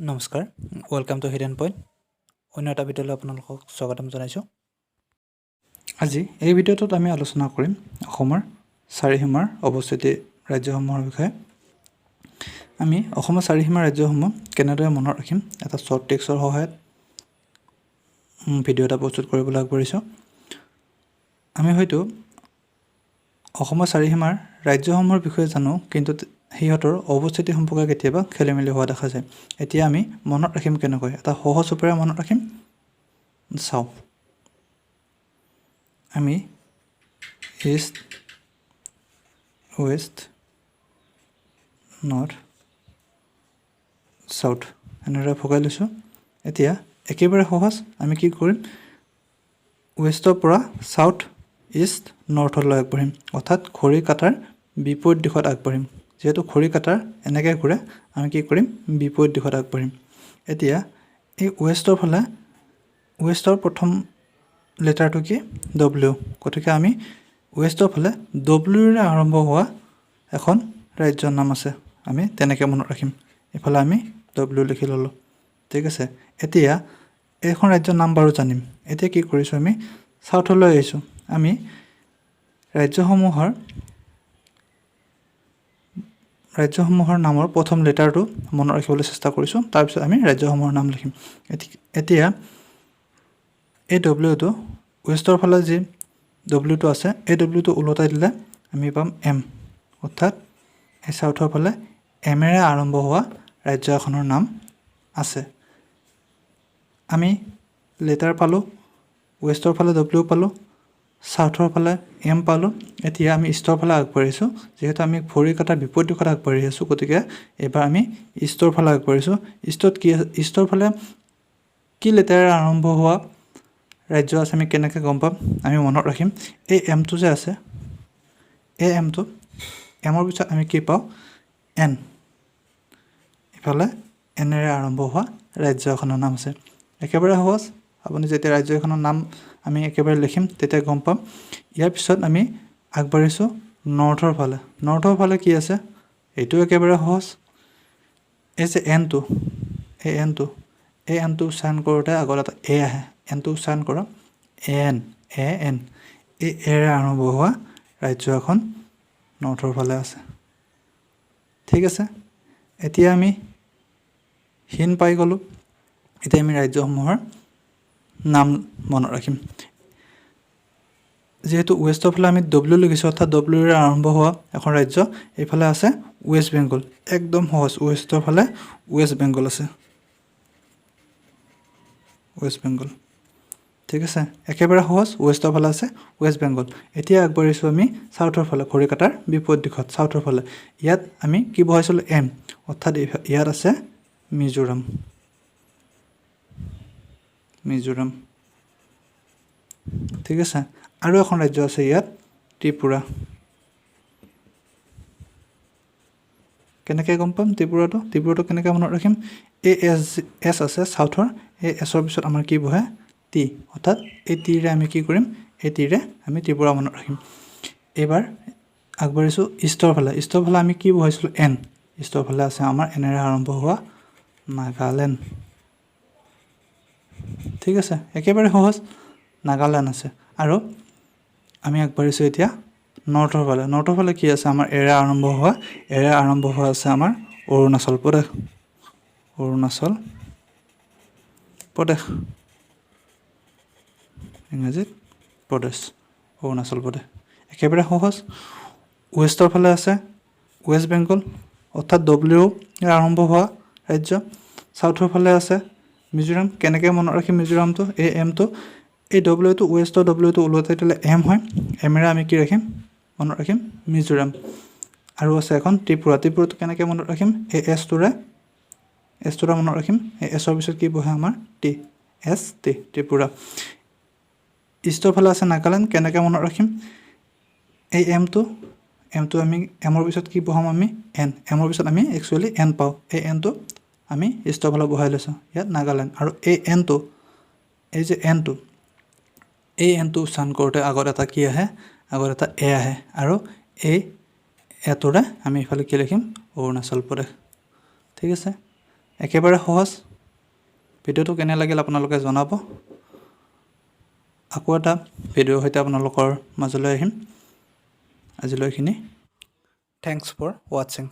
নমস্কাৰ welcome to hidden point অন্য এটা ভিডিঅ'লৈ আপোনালোকক স্বাগতম জনাইছোঁ। আজি এই ভিডিঅ'টোত আমি আলোচনা কৰিম অসমৰ চাৰিসীমাৰ অৱস্থিতি ৰাজ্যসমূহৰ বিষয়ে। আমি অসমৰ চাৰিসীমাৰ ৰাজ্যসমূহ কেনেদৰে মনত ৰাখিম এটা শ্বৰ্ট ট্ৰিক্সৰ সহায়ত ভিডিঅ' এটা প্ৰস্তুত কৰিবলৈ আগবাঢ়িছোঁ। আমি হয়তো অসমৰ চাৰিসীমাৰ ৰাজ্যসমূহৰ বিষয়ে জানো, কিন্তু সিহঁতৰ অৱস্থিতি সম্পৰ্কে কেতিয়াবা খেলিমেলি হোৱা দেখা যায়। এতিয়া আমি মনত ৰাখিম কেনেকৈ, এটা সহজ উপায়েৰে মনত ৰাখিম। চাওঁ, আমি ইষ্ট, ৱেষ্ট, নৰ্থ, চাউথ এনেদৰে ভগাই লৈছোঁ। এতিয়া একেবাৰে সহজ, আমি কি কৰিম, ৱেষ্টৰ পৰা চাউথ, ইষ্ট, নৰ্থলৈ আগবাঢ়িম, অৰ্থাৎ ঘড়ী কাটাৰ বিপৰীত দিশত আগবাঢ়িম। যিহেতু ঘড়ী কাটাৰ এনেকৈ ঘূৰে, আমি কি কৰিম, বিপৰীত দিশত আগবাঢ়িম। এতিয়া এই ৱেষ্টৰ ফালে, ৱেষ্টৰ প্ৰথম লেটাৰটো কি, ডব্লিউ। গতিকে আমি ৱেষ্টৰ ফালে ডব্লিউৰে আৰম্ভ হোৱা এখন ৰাজ্যৰ নাম আছে, আমি তেনেকৈ মনত ৰাখিম। এইফালে আমি ডব্লিউ লিখি ল'লোঁ, ঠিক আছে। এতিয়া এইখন ৰাজ্যৰ নাম বাৰু জানিম। এতিয়া কি কৰিছোঁ, আমি চাউথলৈ আহিছোঁ। আমি ৰাজ্যসমূহৰ নামৰ প্ৰথম লেটাৰটো মনত ৰাখিবলৈ চেষ্টা কৰিছোঁ, তাৰপিছত আমি ৰাজ্যসমূহৰ নাম লিখিম। এতিয়া এই ডব্লিউটো ৱেষ্টৰ ফালে যি ডব্লিউটো আছে, এই ডব্লিউটো ওলটাই দিলে আমি পাম এম, অৰ্থাৎ এই চাউথৰ ফালে এমেৰে আৰম্ভ হোৱা ৰাজ্য এখনৰ নাম আছে। আমি লেটাৰ পালোঁ, ৱেষ্টৰ ফালে ডব্লিউ পালোঁ, চাউথৰ ফালে এম পালোঁ। এতিয়া আমি ইষ্টৰ ফালে আগবাঢ়িছোঁ। যিহেতু আমি ঘড়ী কাটাৰ বিপৰীত দিশত আগবাঢ়ি আছোঁ, গতিকে এইবাৰ আমি ইষ্টৰ ফালে আগবাঢ়িছোঁ। ইষ্টৰ ফালে কি লেটাৰেৰে আৰম্ভ হোৱা ৰাজ্য আছে আমি কেনেকৈ গম পাম, আমি মনত ৰাখিম। এই এমটো যে আছে, এই এমৰ পিছত আমি কি পাওঁ, এন। ইফালে এনেৰে আৰম্ভ হোৱা ৰাজ্য এখনৰ নাম আছে। একেবাৰে সহজ, আপুনি যেতিয়া ৰাজ্য এখনৰ নাম আমি একেবাৰে লিখিম তেতিয়া গম পাম। ইয়াৰ পিছত আমি আগবাঢ়িছোঁ নৰ্থৰ ফালে। নৰ্থৰ ফালে কি আছে, এইটো একেবাৰে সহজ। এই যে এনটো, এই এনটো উচ্চাৰণ কৰোঁতে আগত এটা এ আহে, এনটো উচ্চাৰণ কৰক, এন, এন। এই এৰে আৰম্ভ হোৱা ৰাজ্য এখন নৰ্থৰ ফালে আছে, ঠিক আছে। এতিয়া আমি হিন পাই গ'লোঁ। এতিয়া আমি ৰাজ্যসমূহৰ নাম মনত ৰাখিম। যিহেতু ৱেষ্টৰ ফালে আমি ডব্লিউ লিখিছোঁ, অৰ্থাৎ ডব্লিউৰে আৰম্ভ হোৱা এখন ৰাজ্য, এইফালে আছে ৱেষ্ট বেংগল। একদম সহজ, ৱেষ্টৰ ফালে ৱেষ্ট বেংগল আছে, ৱেষ্ট বেংগল, ঠিক আছে। একেবাৰে সহজ, ৱেষ্টৰ ফালে আছে ৱেষ্ট বেংগল। এতিয়া আগবাঢ়িছোঁ আমি চাউথৰ ফালে, ঘড়ী কাটাৰ বিপৰীত দিশত, চাউথৰ ফালে। ইয়াত আমি কি বহাইছিলোঁ, এম, অৰ্থাৎ ইয়াত আছে মিজোৰাম, ঠিক আছে। আৰু এখন ৰাজ্য আছে ইয়াত, ত্ৰিপুৰা। কেনেকৈ গম পাম ত্ৰিপুৰাটো কেনেকৈ মনত ৰাখিম, এই এছ আছে চাউথৰ, এই এছৰ পিছত আমাৰ কি বহে, টি, অৰ্থাৎ এই টিৰে আমি কি কৰিম, এই টিৰে আমি ত্ৰিপুৰা মনত ৰাখিম। এইবাৰ আগবাঢ়িছোঁ ইষ্টৰ ফালে আমি কি বহাইছিলোঁ, এন। ইষ্টৰ ফালে আছে আমাৰ এনেৰে আৰম্ভ হোৱা নাগালেণ্ড, ঠিক আছে। একেবাৰে সহজ, নাগালেণ্ড আছে। আৰু আমি আগবাঢ়িছোঁ এতিয়া নৰ্থৰ ফালে কি আছে, আমাৰ এৰে আৰম্ভ হোৱা আছে আমাৰ অৰুণাচল প্ৰদেশ, ইংৰাজীত অৰুণাচল প্ৰদেশ। একেবাৰে সহজ। ৱেষ্টৰ ফালে আছে ৱেষ্ট বেংগল, অৰ্থাৎ ডব্লিউ আৰম্ভ হোৱা ৰাজ্য। চাউথৰ ফালে আছে মিজোৰাম। কেনেকৈ মনত ৰাখিম মিজোৰামটো, এই এমটো, এই ডব্লিউটো, ৱেষ্টৰ ডব্লিউটো ওলটাই দিলে এম হয়, এমেৰে আমি কি ৰাখিম, মনত ৰাখিম মিজোৰাম। আৰু আছে এখন ত্ৰিপুৰাটো কেনেকৈ মনত ৰাখিম, এই এছটোৰে মনত ৰাখিম। এই এছৰ পিছত কি বহে আমাৰ, টি, এছ টি, ত্ৰিপুৰা। ইষ্টৰ ফালে আছে নাগালেণ্ড। কেনেকৈ মনত ৰাখিম, এই এমটো আমি এমৰ পিছত কি বহাম, আমি এন, এমৰ পিছত আমি একচুৱেলি এন পাওঁ, এই এনটো আমি ইষ্টৰ ফালে বহাই লৈছোঁ, ইয়াত নাগালেণ্ড। আৰু এই এনটো, এই যে এনটো উচ্চাৰণ কৰোঁতে আগত এটা কি আহে, আগত এটা এ আহে, আৰু এই এটোৰে আমি ইফালে কি লিখিম, অৰুণাচল প্ৰদেশ, ঠিক আছে। একেবাৰে সহজ। ভিডিঅ'টো কেনে লাগিল আপোনালোকে জনাব। আকৌ এটা ভিডিঅ'ৰ সৈতে আপোনালোকৰ মাজলৈ আহিম। আজিলৈ এইখিনি। Thanks for ৱাটছিং।